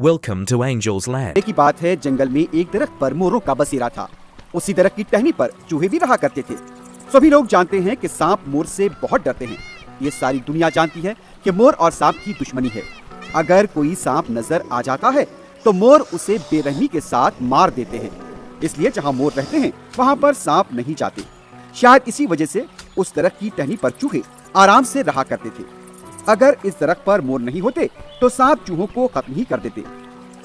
Welcome to Angel's Land. की बात है, जंगल में एक दरख्त पर मोरों का बसेरा था। उसी दरख्त की टहनी पर चूहे भी रहा करते थे। सभी लोग जानते हैं कि सांप मोर से बहुत डरते हैं। ये सारी दुनिया जानती है कि मोर और सांप की दुश्मनी है। अगर कोई सांप नजर आ जाता है तो मोर उसे बेरहमी के साथ मार देते हैं। इसलिए जहाँ मोर रहते हैं वहाँ पर सांप नहीं जाते। शायद इसी वजह से उस दरख्त की टहनी पर चूहे आराम से रहा करते थे। अगर इस दरख्त पर मोर नहीं होते तो सांप चूहों को खत्म ही कर देते।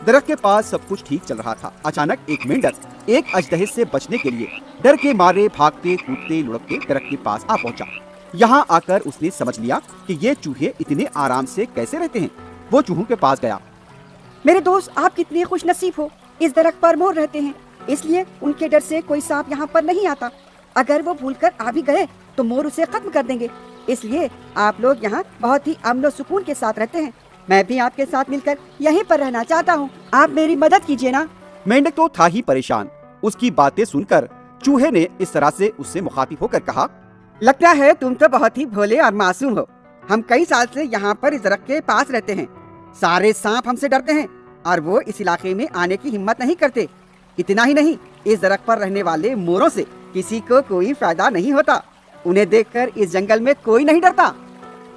दरख्त के पास सब कुछ ठीक चल रहा था। अचानक एक मेंढक एक अजदहे से बचने के लिए डर के मारे भागते कूदते लुढ़कते दरख्त के पास आ पहुंचा। यहाँ आकर उसने समझ लिया कि ये चूहे इतने आराम से कैसे रहते हैं। वो चूहों के पास गया। मेरे दोस्त, आप कितने खुशनसीब हो। इस दरख्त पर मोर रहते हैं, इसलिए उनके डर से कोई सांप यहाँ पर नहीं आता। अगर वो भूलकर आ भी गए तो मोर उसे खत्म कर देंगे। इसलिए आप लोग यहाँ बहुत ही अमन और सुकून के साथ रहते हैं। मैं भी आपके साथ मिलकर यहीं पर रहना चाहता हूँ। आप मेरी मदद कीजिए ना। मेंढक तो था ही परेशान। उसकी बातें सुनकर चूहे ने इस तरह से उससे मुखातिब होकर कहा, लगता है तुम तो बहुत ही भोले और मासूम हो। हम कई साल से यहाँ पर इस दरख्त के पास रहते हैं। सारे सांप हमसे डरते हैं और वो इस इलाके में आने की हिम्मत नहीं करते। इतना ही नहीं, इस दरख्त पर रहने वाले मोरों से किसी को कोई फायदा नहीं होता। उन्हें देखकर इस जंगल में कोई नहीं डरता।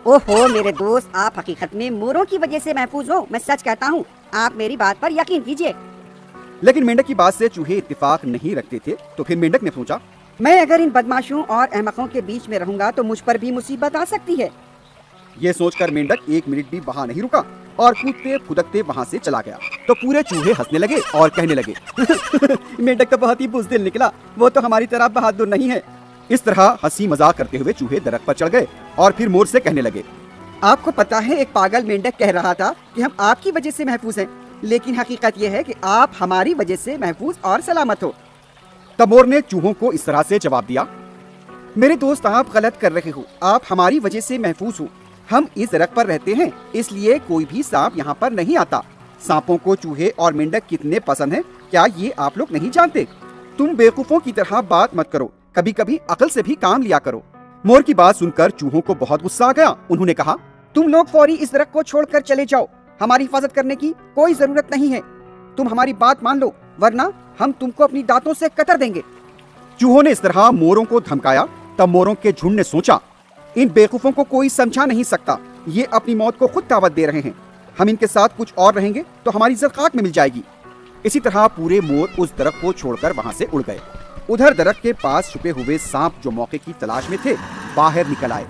ओहो मेरे दोस्त, आप हकीकत में मोरों की वजह से महफूज हो। मैं सच कहता हूँ, आप मेरी बात पर यकीन कीजिए। लेकिन मेंढक की बात से चूहे इत्तेफाक नहीं रखते थे। तो फिर मेंढक ने सोचा, मैं अगर इन बदमाशों और अहमकों के बीच में रहूंगा तो मुझ पर भी मुसीबत आ सकती है। ये सोचकर मेंढक एक मिनट भी वहाँ नहीं रुका और कूदते फुदकते वहाँ से चला गया। तो पूरे चूहे हंसने लगे और कहने लगे, मेंढक तो बहुत ही बुज़दिल निकला। वो तो हमारी तरह बहादुर नहीं है। इस तरह हंसी मजाक करते हुए चूहे दरख्त पर चढ़ गए और फिर मोर से कहने लगे, आपको पता है, एक पागल मेंढक कह रहा था कि हम आपकी वजह से महफूज हैं, लेकिन हकीकत यह है कि आप हमारी वजह से महफूज और सलामत हो। तब मोर ने चूहों को इस तरह से जवाब दिया, मेरे दोस्त, आप गलत कर रहे हो। आप हमारी वजह से महफूज हो। हम इस दरख्त पर रहते हैं, इसलिए कोई भी सांप यहाँ पर नहीं आता। सांपों को चूहे और मेंढक कितने पसंद हैं, क्या ये आप लोग नहीं जानते? तुम बेवकूफों की तरह बात मत करो, कभी कभी अकल से भी काम लिया करो। मोर की बात सुनकर चूहों को बहुत गुस्सा आ गया। उन्होंने कहा, तुम लोग फौरी इस दरख्त को छोड़कर चले जाओ। हमारी हिफाजत करने की कोई जरूरत नहीं है। तुम हमारी बात मान लो, वरना हम तुमको अपनी दांतों से कतर देंगे। चूहों ने इस तरह मोरों को धमकाया। तब मोरों के झुंड ने सोचा, इन बेवकूफों को कोई समझा नहीं सकता। ये अपनी मौत को खुद दावत दे रहे हैं। हम इनके साथ कुछ और रहेंगे तो हमारी इज्जत खाक में मिल जाएगी। इसी तरह पूरे मोर उस दरख्त को छोड़कर वहाँ से उड़ गए। उधर दरख्त के पास छुपे हुए सांप जो मौके की तलाश में थे, बाहर निकल आए।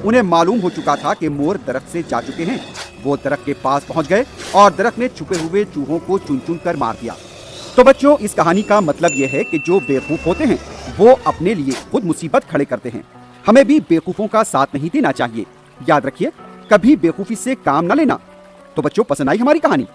उन्हें मालूम हो चुका था कि मोर दरख्त से जा चुके हैं। वो दरख्त के पास पहुंच गए और दरख्त ने छुपे हुए चूहों को चुन चुन कर मार दिया। तो बच्चों, इस कहानी का मतलब यह है कि जो बेवकूफ होते हैं वो अपने लिए खुद मुसीबत खड़े करते हैं। हमें भी बेवकूफों का साथ नहीं देना चाहिए। याद रखिए, कभी बेवकूफी से काम न लेना। तो बच्चों, पसंद आई हमारी कहानी?